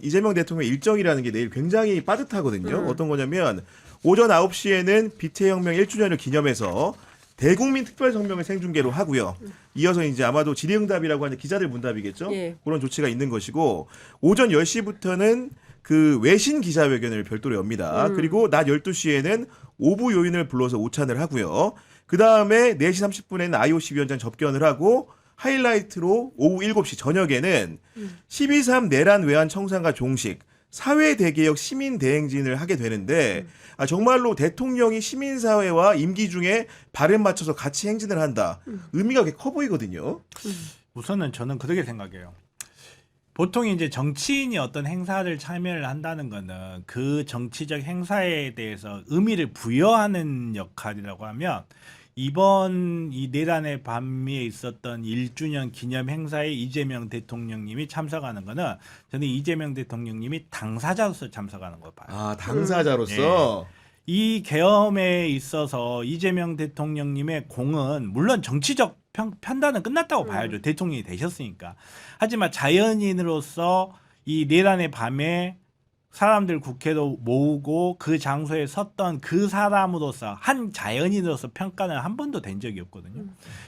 이재명 대통령 일정이라는 게 내일 굉장히 빠듯하거든요. 어떤 거냐면 오전 9시에는 비태혁명 1주년을 기념해서 대국민 특별성명을 생중계로 하고요. 이어서 이제 아마도 질의응답이라고 하는 기자들 문답이겠죠. 예. 그런 조치가 있는 것이고 오전 10시부터는 그 외신 기자회견을 별도로 엽니다. 그리고 낮 12시에는 오부 요인을 불러서 오찬을 하고요. 그다음에 4시 30분에는 IOC 위원장 접견을 하고 하이라이트로 오후 7시 저녁에는 12.3 내란 외환 청산과 종식 사회대개혁 시민대행진을 하게 되는데 정말로 대통령이 시민사회와 임기 중에 발을 맞춰서 같이 행진을 한다. 의미가 꽤 커 보이거든요. 우선은 저는 그렇게 생각해요. 보통 이제 정치인이 어떤 행사를 참여를 한다는 거는 그 정치적 행사에 대해서 의미를 부여하는 역할이라고 하면 이번 이 내란의 밤에 있었던 1주년 기념 행사에 이재명 대통령님이 참석하는 거는 저는 이재명 대통령님이 당사자로서 참석하는 걸 봐요. 아, 당사자로서 이 계엄에 있어서 이재명 대통령님의 공은 물론 정치적 판단은 끝났다고 봐야죠. 대통령이 되셨으니까. 하지만 자연인으로서 이 내란의 밤에 사람들 국회도 모으고 그 장소에 섰던 그 사람으로서 한 자연인으로서 평가는 한 번도 된 적이 없거든요.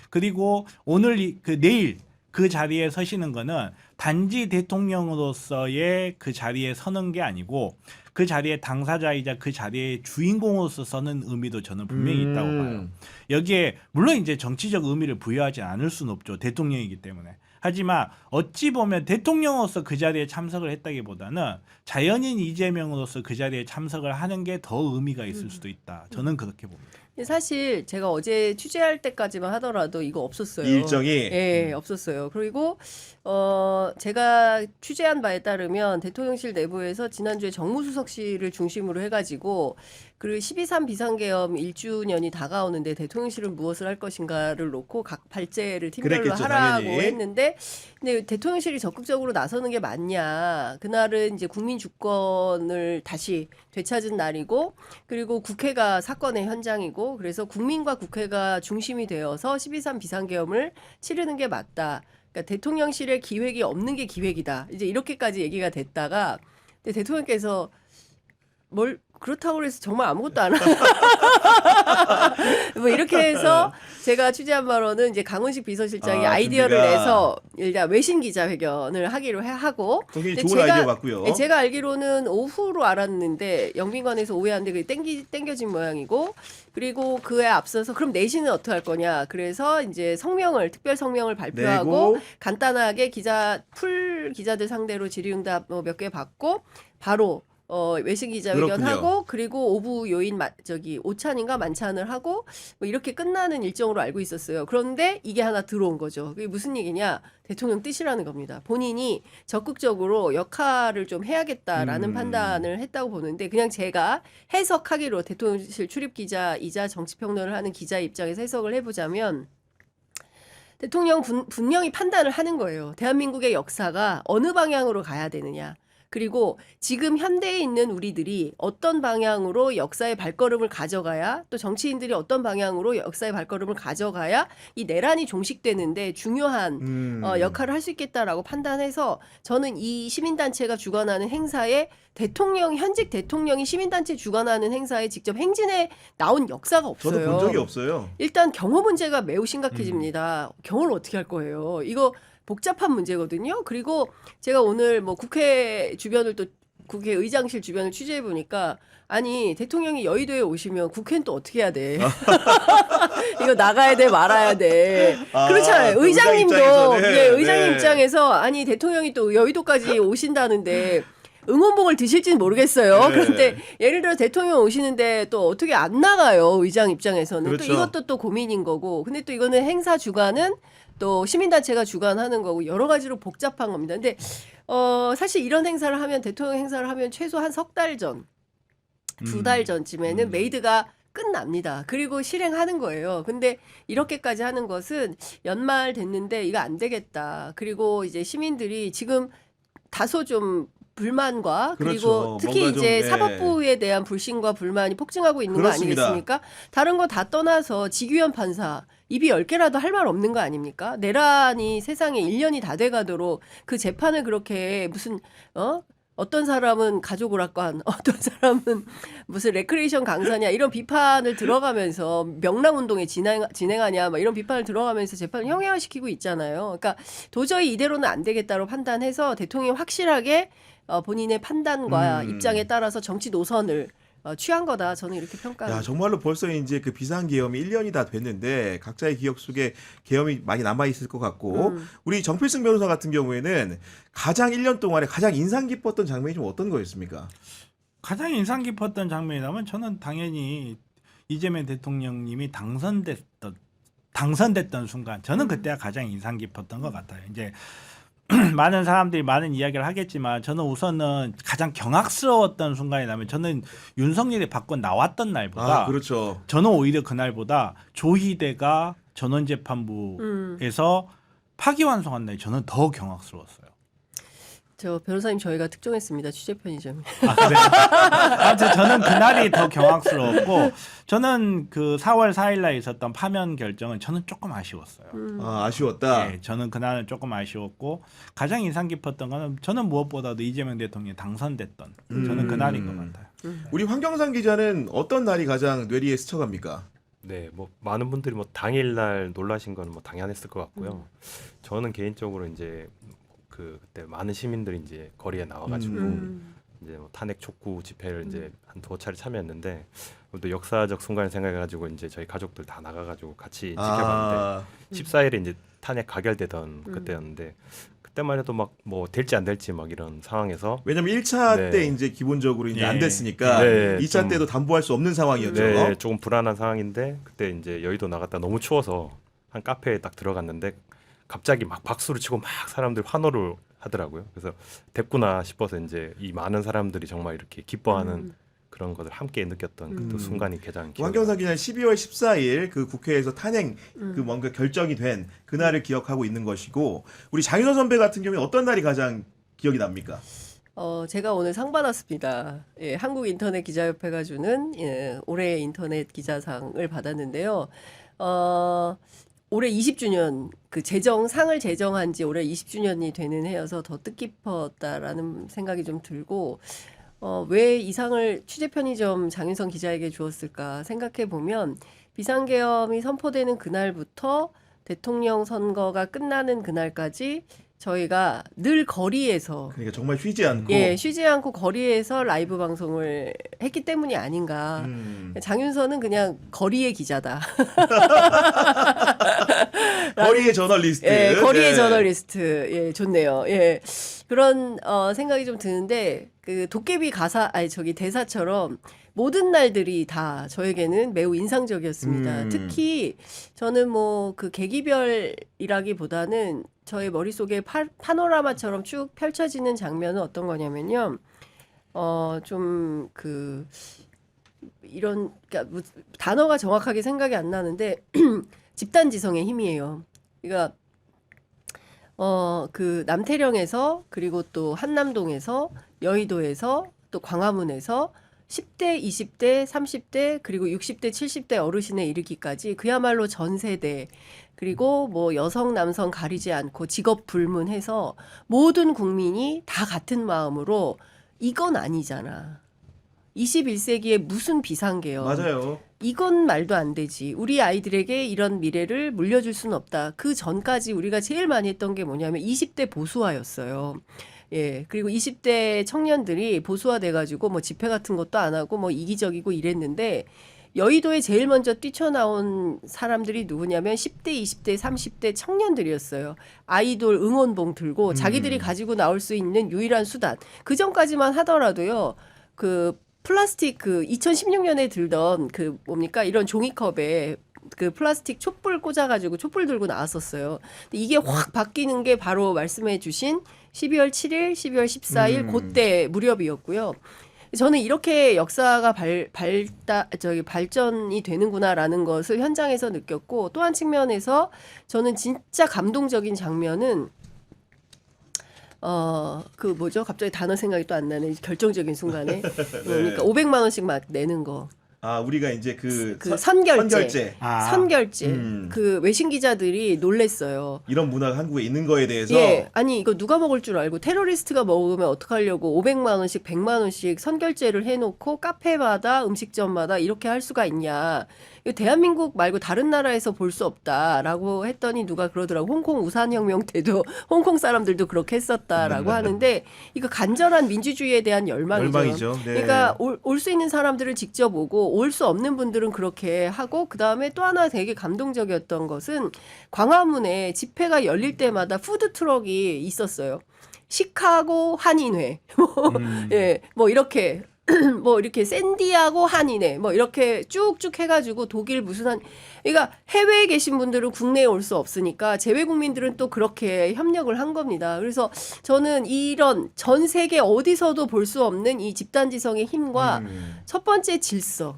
그리고 오늘 내일 그 자리에 서시는 거는 단지 대통령으로서의 그 자리에 서는 게 아니고 그 자리에 당사자이자 그 자리의 주인공으로서 서는 의미도 저는 분명히 있다고 봐요. 여기에 물론 이제 정치적 의미를 부여하지 않을 수는 없죠. 대통령이기 때문에. 하지만 어찌 보면 대통령으로서 그 자리에 참석을 했다기보다는 자연인 이재명으로서 그 자리에 참석을 하는 게 더 의미가 있을 수도 있다. 저는 그렇게 봅니다. 사실 제가 어제 취재할 때까지만 하더라도 이거 없었어요. 이 일정이 예, 없었어요. 그리고 제가 취재한 바에 따르면 대통령실 내부에서 지난주에 정무수석실을 중심으로 해가지고 그리고 12.3 비상계엄 1주년이 다가오는데 대통령실은 무엇을 할 것인가를 놓고 각 발제를 팀별로 그랬겠죠, 하라고 당연히. 했는데 근데 대통령실이 적극적으로 나서는 게 맞냐. 그날은 이제 국민 주권을 다시 되찾은 날이고 그리고 국회가 사건의 현장이고 그래서 국민과 국회가 중심이 되어서 12.3 비상계엄을 치르는 게 맞다. 그러니까 대통령실에 기획이 없는 게 기획이다. 이제 이렇게까지 얘기가 됐다가 근데 대통령께서 뭘 그렇다고 해서 정말 아무것도 안 하고 뭐 이렇게 해서 제가 취재한 바로는 이제 강훈식 비서실장이 아이디어를 준비가. 내서 일단 외신 기자회견을 하기로 하고 굉장히 근데 좋은 아이디어 같고요. 네, 제가 알기로는 오후로 알았는데 영빈관에서 오해하는데 그게 땡겨진 모양이고 그리고 그에 앞서서 그럼 내신은 어떻게 할 거냐 그래서 이제 특별 성명을 발표하고 내고. 간단하게 풀 기자들 상대로 질의응답 몇 개 받고 바로 외신 기자회견하고 그리고 오부 요인 오찬인가 만찬을 하고 뭐 이렇게 끝나는 일정으로 알고 있었어요. 그런데 이게 하나 들어온 거죠. 그게 무슨 얘기냐? 대통령 뜻이라는 겁니다. 본인이 적극적으로 역할을 좀 해야겠다라는 판단을 했다고 보는데 그냥 제가 해석하기로 대통령실 출입 기자이자 정치평론을 하는 기자 입장에서 해석을 해보자면 대통령 분명히 판단을 하는 거예요. 대한민국의 역사가 어느 방향으로 가야 되느냐. 그리고 지금 현대에 있는 우리들이 어떤 방향으로 역사의 발걸음을 가져가야 또 정치인들이 어떤 방향으로 역사의 발걸음을 가져가야 이 내란이 종식되는데 중요한 역할을 할 수 있겠다라고 판단해서 저는 이 시민단체가 주관하는 행사에 현직 대통령이 시민단체 주관하는 행사에 직접 행진에 나온 역사가 없어요. 저도 본 적이 없어요. 일단 경호 문제가 매우 심각해집니다. 경호를 어떻게 할 거예요? 이거 복잡한 문제거든요. 그리고 제가 오늘 뭐 국회 주변을 또 국회 의장실 주변을 취재해 보니까 아니 대통령이 여의도에 오시면 국회는 또 어떻게 해야 돼? 이거 나가야 돼 말아야 돼. 그렇잖아요. 의장님도 의장님 입장에서 아니 대통령이 또 여의도까지 오신다는데 응원봉을 드실지는 모르겠어요. 네. 그런데 예를 들어 대통령 오시는데 또 어떻게 안 나가요? 의장 입장에서는 그렇죠. 또 이것도 또 고민인 거고. 근데 또 이거는 행사 주관은 또 시민단체가 주관하는 거고 여러 가지로 복잡한 겁니다. 근데 사실 이런 행사를 하면 대통령 행사를 하면 최소 한 석 달 전, 2달 전쯤에는 메이드가 끝납니다. 그리고 실행하는 거예요. 근데 이렇게까지 하는 것은 연말 됐는데 이거 안 되겠다. 그리고 이제 시민들이 지금 다소 좀 불만과 그리고 그렇죠. 특히 뭔가 이제 좀, 사법부에 대한 불신과 불만이 폭증하고 있는 그렇습니다. 거 아니겠습니까? 다른 거 다 떠나서 지규현 판사 입이 10개라도 할 말 없는 거 아닙니까? 내란이 세상에 1년이 다 돼가도록 그 재판을 그렇게 무슨 어떤 사람은 가족 오락관, 어떤 사람은 무슨 레크레이션 강사냐 이런 비판을 들어가면서 명랑운동에 진행하냐 막 이런 비판을 들어가면서 재판을 형해화시키고 있잖아요. 그러니까 도저히 이대로는 안 되겠다로 판단해서 대통령이 확실하게 본인의 판단과 입장에 따라서 정치 노선을 취한 거다. 저는 이렇게 평가합니다. 야, 정말로 벌써 이제 그 비상계엄이 1년이 다 됐는데 각자의 기억 속에 계엄이 많이 남아있을 것 같고 우리 정필승 변호사 같은 경우에는 가장 1년 동안에 가장 인상 깊었던 장면이 좀 어떤 거였습니까? 가장 인상 깊었던 장면이라면 저는 당연히 이재명 대통령님이 당선됐던 순간 저는 그때가 가장 인상 깊었던 것 같아요. 이제 많은 사람들이 많은 이야기를 하겠지만 저는 우선은 가장 경악스러웠던 순간이라면 저는 윤석열이 밖으로 나왔던 날보다 그렇죠. 저는 오히려 그날보다 조희대가 전원재판부에서 파기환송한 날이 저는 더 경악스러웠어요. 저 변호사님 저희가 특종했습니다. 취재 편의점. 아, 그래. 아무튼 저는 그날이 더 경악스러웠고 저는 그 4월 4일 날 있었던 파면 결정은 저는 조금 아쉬웠어요. 아쉬웠다. 네, 저는 그날은 조금 아쉬웠고 가장 인상 깊었던 거는 저는 무엇보다도 이재명 대통령이 당선됐던 저는 그날인 것 같아요. 우리 황경상 기자는 어떤 날이 가장 뇌리에 스쳐갑니까? 네, 뭐 많은 분들이 뭐 당일날 놀라신 건 뭐 당연했을 것 같고요. 저는 개인적으로 이제 그때 많은 시민들이 이제 거리에 나와가지고 이제 뭐 탄핵 촉구 집회를 이제 한 두어 차례 참여했는데 또 역사적 순간을 생각해가지고 이제 저희 가족들 다 나가가지고 같이 지켜봤는데 14일에 이제 탄핵 가결되던 그때였는데 그때만 해도 막 뭐 될지 안 될지 막 이런 상황에서 왜냐면 1차 네. 때 이제 기본적으로 이제 예. 안 됐으니까 네, 2차 좀- 때도 담보할 수 없는 상황이었죠. 네, 조금 불안한 상황인데 그때 이제 여의도 나갔다 너무 추워서 한 카페에 딱 들어갔는데 갑자기 막 박수를 치고 막 사람들 환호를 하더라고요. 그래서 됐구나 싶어서 이제 이 많은 사람들이 정말 이렇게 기뻐하는 그런 것을 함께 느꼈던 그 순간이 가장 기억에 황경상 기자는 12월 14일 그 국회에서 탄핵 그 뭔가 결정이 된 그날을 기억하고 있는 것이고 우리 장윤호 선배 같은 경우에 어떤 날이 가장 기억이 납니까? 제가 오늘 상 받았습니다. 예, 한국인터넷기자협회가 주는 올해의 인터넷 기자상을 받았는데요. 올해 20주년 그 상을 제정한 지 올해 20주년이 되는 해여서 더 뜻깊었다라는 생각이 좀 들고 왜 이 상을 취재 편의점 장윤성 기자에게 주었을까 생각해 보면 비상계엄이 선포되는 그날부터 대통령 선거가 끝나는 그날까지 저희가 늘 거리에서 그러니까 정말 쉬지 않고 쉬지 않고 거리에서 라이브 방송을 했기 때문이 아닌가. 장윤선은 그냥 거리의 기자다. 거리의 저널리스트. 예, 거리의 네. 저널리스트. 예, 좋네요. 예. 그런 생각이 좀 드는데 그 도깨비 대사처럼 모든 날들이 다 저에게는 매우 인상적이었습니다. 특히 저는 뭐 그 계기별이라기보다는 저의 머릿속에 파노라마처럼 쭉 펼쳐지는 장면은 어떤 거냐면요. 좀 그 이런 그러니까 뭐 단어가 정확하게 생각이 안 나는데 집단지성의 힘이에요. 그러니까 그 남태령에서 그리고 또 한남동에서 여의도에서 또 광화문에서 10대, 20대, 30대 그리고 60대, 70대 어르신에 이르기까지 그야말로 전 세대 그리고 뭐 여성, 남성 가리지 않고 직업 불문해서 모든 국민이 다 같은 마음으로 이건 아니잖아. 21세기에 무슨 비상계엄. 맞아요. 이건 말도 안 되지. 우리 아이들에게 이런 미래를 물려줄 수는 없다. 그 전까지 우리가 제일 많이 했던 게 뭐냐면 20대 보수화였어요. 예. 그리고 20대 청년들이 보수화돼가지고 뭐 집회 같은 것도 안 하고 뭐 이기적이고 이랬는데 여의도에 제일 먼저 뛰쳐나온 사람들이 누구냐면 10대, 20대, 30대 청년들이었어요. 아이돌 응원봉 들고 자기들이 가지고 나올 수 있는 유일한 수단. 그 전까지만 하더라도요. 그 플라스틱 그 2016년에 들던 그 뭡니까 이런 종이컵에 그 플라스틱 촛불 꽂아가지고 촛불 들고 나왔었어요. 근데 이게 확 바뀌는 게 바로 말씀해주신 12월 7일, 12월 14일 그때 무렵이었고요. 저는 이렇게 역사가 발전이 되는구나라는 것을 현장에서 느꼈고 또 한 측면에서 저는 진짜 감동적인 장면은 그 뭐죠? 갑자기 단어 생각이 또 안 나네. 결정적인 순간에. 그러니까 500만 원씩 막 내는 거. 우리가 이제 그 선결제. 아. 선결제. 그 외신 기자들이 놀랬어요. 이런 문화가 한국에 있는 거에 대해서 예, 아니 이거 누가 먹을 줄 알고 테러리스트가 먹으면 어떡하려고 500만 원씩 100만 원씩 선결제를 해놓고 카페마다 음식점마다 이렇게 할 수가 있냐. 이거 대한민국 말고 다른 나라에서 볼 수 없다라고 했더니 누가 그러더라고. 홍콩 우산혁명 때도 홍콩 사람들도 그렇게 했었다라고 하는데 이거 간절한 민주주의에 대한 열망이죠. 네. 그러니까 올 수 있는 사람들을 직접 오고 올 수 없는 분들은 그렇게 하고 그다음에 또 하나 되게 감동적이었던 것은 광화문에 집회가 열릴 때마다 푸드 트럭이 있었어요. 시카고 한인회. 예, 뭐 이렇게 뭐 이렇게 샌디아고 한인회 뭐 이렇게 쭉쭉 해가지고 독일 무슨 그러니까 해외에 계신 분들은 국내에 올 수 없으니까 재외 국민들은 또 그렇게 협력을 한 겁니다. 그래서 저는 이런 전 세계 어디서도 볼 수 없는 이 집단지성의 힘과 첫 번째 질서,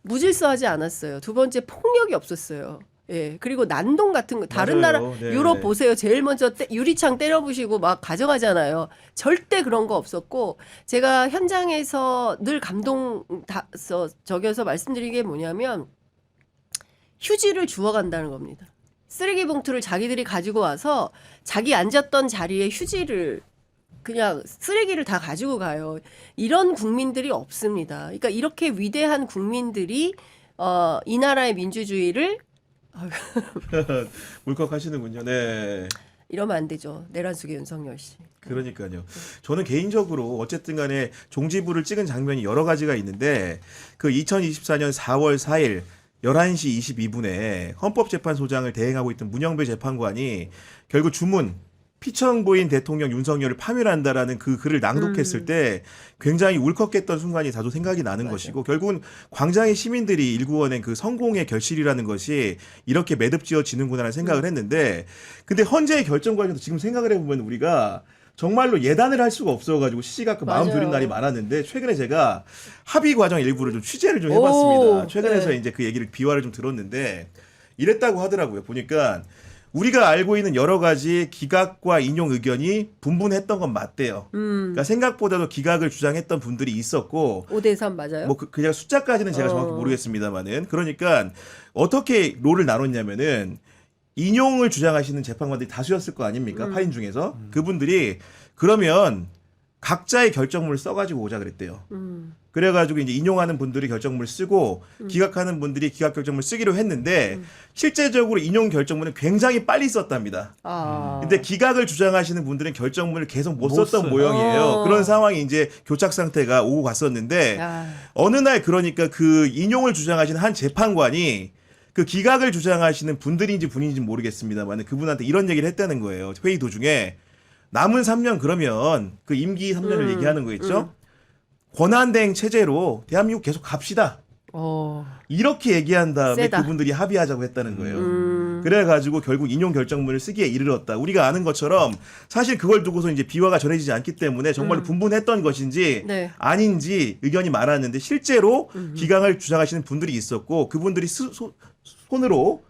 무질서하지 않았어요. 두 번째 폭력이 없었어요. 예, 그리고 난동 같은 거 다른 맞아요. 나라 네. 유럽 보세요. 제일 먼저 유리창 때려부시고 막 가져가잖아요. 절대 그런 거 없었고 제가 현장에서 늘 적여서 말씀드린 게 뭐냐면 휴지를 주워간다는 겁니다. 쓰레기 봉투를 자기들이 가지고 와서 자기 앉았던 자리에 휴지를 그냥 쓰레기를 다 가지고 가요. 이런 국민들이 없습니다. 그러니까 이렇게 위대한 국민들이 이 나라의 민주주의를 울컥하시는군요. 네. 이러면 안 되죠. 내란숙의 윤석열 씨. 그러니까요. 저는 개인적으로 어쨌든 간에 종지부를 찍은 장면이 여러 가지가 있는데 그 2024년 4월 4일 11시 22분에 헌법재판소장을 대행하고 있던 문영배 재판관이 결국 주문 피청부인 대통령 윤석열을 파면한다라는 그 글을 낭독했을 때 굉장히 울컥했던 순간이 다소 생각이 나는 맞아요. 것이고 결국은 광장의 시민들이 일구어낸 그 성공의 결실이라는 것이 이렇게 매듭지어지는구나라는 생각을 했는데 근데 헌재의 결정 과정에서 지금 생각을 해보면 우리가 정말로 예단을 할 수가 없어가지고 시시각각 마음 맞아요. 졸인 날이 많았는데 최근에 제가 합의 과정 일부를 좀 취재를 좀 해봤습니다. 오, 최근에서 네. 이제 그 얘기를 비화를 좀 들었는데 이랬다고 하더라고요. 보니까 우리가 알고 있는 여러 가지 기각과 인용 의견이 분분했던 건 맞대요. 그러니까 생각보다도 기각을 주장했던 분들이 있었고 5대3 맞아요? 뭐 그냥 숫자까지는 제가 정확히 모르겠습니다만은 그러니까 어떻게 롤을 나눴냐면은 인용을 주장하시는 재판관들이 다수였을 거 아닙니까? 파인 중에서 그분들이 그러면 각자의 결정문을 써가지고 오자 그랬대요. 그래가지고 이제 인용하는 분들이 결정문을 쓰고 기각하는 분들이 기각 결정문을 쓰기로 했는데 실제적으로 인용 결정문은 굉장히 빨리 썼답니다. 근데 기각을 주장하시는 분들은 결정문을 계속 못 썼던 써요. 모양이에요. 그런 상황이 이제 교착 상태가 오고 갔었는데 어느 날 그러니까 그 인용을 주장하시는 한 재판관이 그 기각을 주장하시는 분들인지 분인지 모르겠습니다만 그분한테 이런 얘기를 했다는 거예요. 회의 도중에 남은 3년 그러면 그 임기 3년을 얘기하는 거겠죠. 권한대행 체제로 대한민국 계속 갑시다. 이렇게 얘기한 다음에 세다. 그분들이 합의하자고 했다는 거예요. 그래가지고 결국 인용 결정문을 쓰기에 이르렀다. 우리가 아는 것처럼 사실 그걸 두고서 이제 비화가 전해지지 않기 때문에 정말로 분분했던 것인지 네. 아닌지 의견이 많았는데 실제로 기각을 주장하시는 분들이 있었고 그분들이 손으로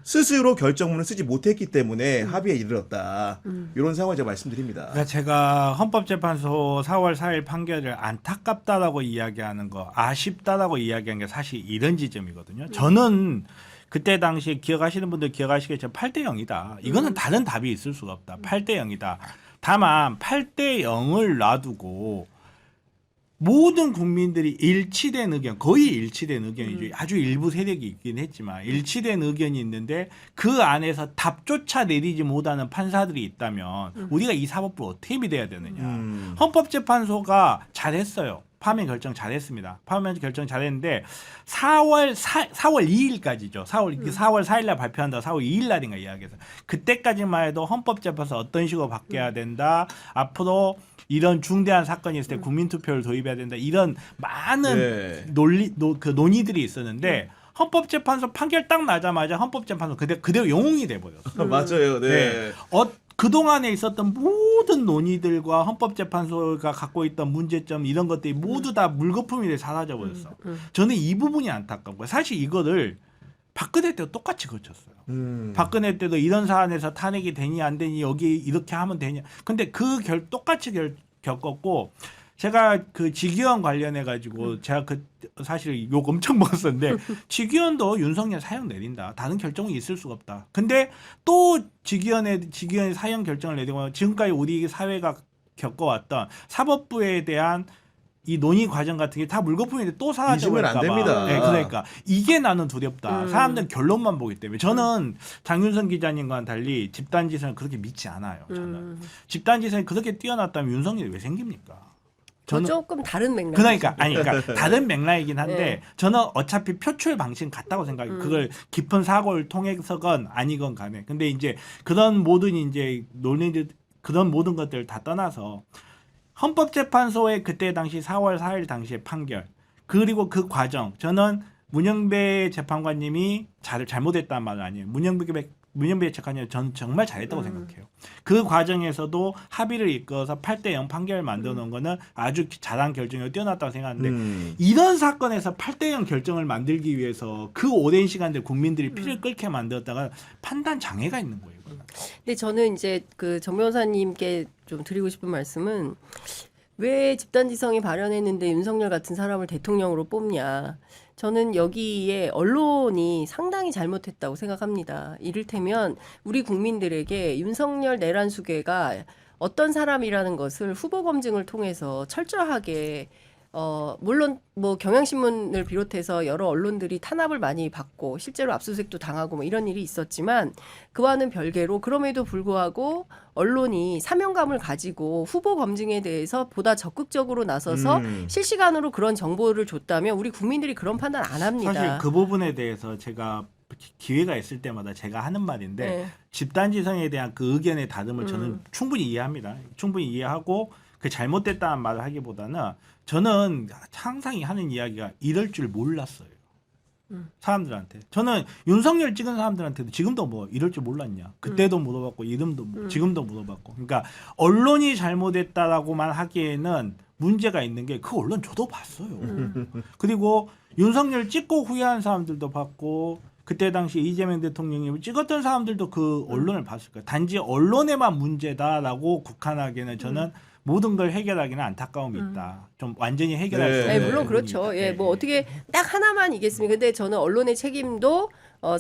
스스로 결정문을 쓰지 못했기 때문에 합의에 이르렀다. 이런 상황을 제가 말씀드립니다. 그러니까 제가 헌법재판소 4월 4일 판결을 안타깝다라고 이야기하는 거, 아쉽다라고 이야기한 게 사실 이런 지점이거든요. 저는 그때 당시에 기억하시는 분들 기억하시겠지만 8대 0이다. 이거는 다른 답이 있을 수가 없다. 8대 0이다. 다만 8대 0을 놔두고 모든 국민들이 일치된 의견, 거의 일치된 의견이죠. 아주 일부 세력이 있긴 했지만 일치된 의견이 있는데 그 안에서 답조차 내리지 못하는 판사들이 있다면 우리가 이 사법부를 어떻게 믿어야 되느냐. 헌법재판소가 잘했어요. 파면 결정 잘했습니다. 파면 결정 잘했는데 4월 2일까지죠. 4월 4일날 발표한다. 4월 2일날인가 이야기해서 그때까지만 해도 헌법재판소 어떤 식으로 바뀌어야 된다. 앞으로 이런 중대한 사건이 있을 때 국민투표를 도입해야 된다. 이런 많은 논의들이 있었는데 헌법재판소 판결 딱 나자마자 헌법재판소 그대로 영웅이 돼버렸어요. 맞아요. 네. 그동안에 있었던 모든 논의들과 헌법재판소가 갖고 있던 문제점 이런 것들이 모두 다 물거품이 돼 사라져버렸어. 저는 이 부분이 안타깝고요. 사실 이거를 박근혜 때도 똑같이 거쳤어요. 박근혜 때도 이런 사안에서 탄핵이 되니 안 되니 여기 이렇게 하면 되냐. 근데 똑같이 겪었고 제가 그 직위원 관련해 가지고 제가 그 사실 욕 엄청 먹었었는데 직위원도 윤석열 사형 내린다. 다른 결정은 있을 수가 없다. 근데 또 직위원의 사형 결정을 내리고 지금까지 우리 사회가 겪어왔던 사법부에 대한 이 논의 과정 같은 게 다 물거품인데 또 사라져 잊으면 안 됩니다. 네, 그러니까 이게 나는 두렵다. 사람들은 결론만 보기 때문에 저는 장윤선 기자님과는 달리 집단지성을 그렇게 믿지 않아요. 저는 집단지성이 그렇게 뛰어났다면 윤석열이 왜 생깁니까? 저는 조금 다른 맥락. 그러니까 다른 맥락이긴 한데 네. 저는 어차피 표출 방식 같다고 생각해요. 그걸 깊은 사고를 통해서건 아니건 간에. 근데 이제 그런 모든 이제 논의들 그런 모든 것들을 다 떠나서 헌법재판소의 그때 당시 4월 4일 당시의 판결 그리고 그 과정 저는 문영배 재판관님이 잘못했다는 말은 아니에요. 문영배 재판관님 저는 정말 잘했다고 생각해요. 그 과정에서도 합의를 이끌어서 8대0 판결을 만들어 놓은 거는 아주 잘한 결정이 뛰어났다고 생각하는데 이런 사건에서 8대0 결정을 만들기 위해서 그 오랜 시간들 국민들이 피를 끓게 만들었다가 판단 장애가 있는 거예요. 근데 저는 이제 그 정 변호사님께 좀 드리고 싶은 말씀은 왜 집단지성이 발현했는데 윤석열 같은 사람을 대통령으로 뽑냐. 저는 여기에 언론이 상당히 잘못했다고 생각합니다. 이를테면 우리 국민들에게 윤석열 내란 수괴가 어떤 사람이라는 것을 후보 검증을 통해서 철저하게 물론 뭐 경향신문을 비롯해서 여러 언론들이 탄압을 많이 받고 실제로 압수수색도 당하고 뭐 이런 일이 있었지만 그와는 별개로 그럼에도 불구하고 언론이 사명감을 가지고 후보 검증에 대해서 보다 적극적으로 나서서 실시간으로 그런 정보를 줬다면 우리 국민들이 그런 판단 안 합니다. 사실 그 부분에 대해서 제가 기회가 있을 때마다 제가 하는 말인데 네. 집단지성에 대한 그 의견의 다름을 저는 충분히 이해합니다. 충분히 이해하고 그 잘못됐다는 말을 하기보다는 저는 항상 하는 이야기가 이럴 줄 몰랐어요. 사람들한테. 저는 윤석열 찍은 사람들한테도 지금도 뭐 이럴 줄 몰랐냐. 그때도 물어봤고 지금도 물어봤고. 그러니까 언론이 잘못했다라고만 하기에는 문제가 있는 게 그 언론 저도 봤어요. 그리고 윤석열 찍고 후회한 사람들도 봤고 그때 당시 이재명 대통령이 찍었던 사람들도 그 언론을 봤을 거예요. 단지 언론에만 문제다라고 국한하기에는 저는 모든 걸 해결하기는 안타까움이 있다. 좀 완전히 해결할 수 네. 없는 물론 부분이 그렇죠. 있다. 예, 뭐 어떻게 딱 하나만 이겠습니까? 근데 저는 언론의 책임도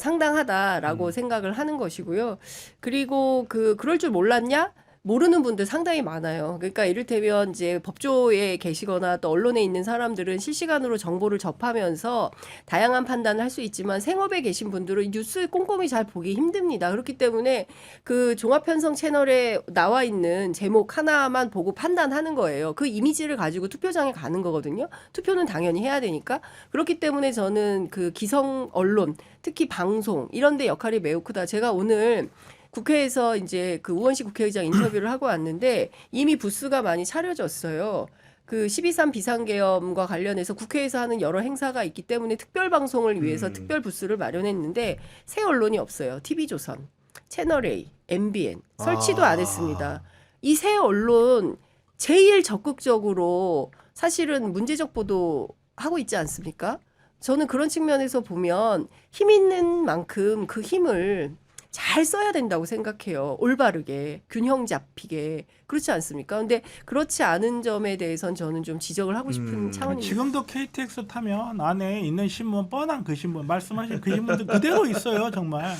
상당하다라고 생각을 하는 것이고요. 그리고 그럴 줄 몰랐냐? 모르는 분들 상당히 많아요. 그러니까 이를테면 이제 법조에 계시거나 또 언론에 있는 사람들은 실시간으로 정보를 접하면서 다양한 판단을 할 수 있지만 생업에 계신 분들은 뉴스 꼼꼼히 잘 보기 힘듭니다. 그렇기 때문에 그 종합편성 채널에 나와 있는 제목 하나만 보고 판단하는 거예요. 그 이미지를 가지고 투표장에 가는 거거든요. 투표는 당연히 해야 되니까. 그렇기 때문에 저는 그 기성 언론, 특히 방송 이런 데 역할이 매우 크다. 제가 오늘 국회에서 이제 그 우원식 국회의장 인터뷰를 하고 왔는데 이미 부스가 많이 차려졌어요. 그 12.3 비상계엄과 관련해서 국회에서 하는 여러 행사가 있기 때문에 특별 방송을 위해서 특별 부스를 마련했는데 새 언론이 없어요. TV조선, 채널A, MBN 설치도 안 했습니다. 이 새 언론 제일 적극적으로 사실은 문제적 보도 하고 있지 않습니까? 저는 그런 측면에서 보면 힘 있는 만큼 그 힘을 잘 써야 된다고 생각해요. 올바르게, 균형 잡히게. 그렇지 않습니까? 근데 그렇지 않은 점에 대해서는 저는 좀 지적을 하고 싶은 차원입니다. 지금도 KTX 타면 안에 있는 신문 뻔한 그 신문 말씀하신 그 신문들 그대로 있어요. 정말.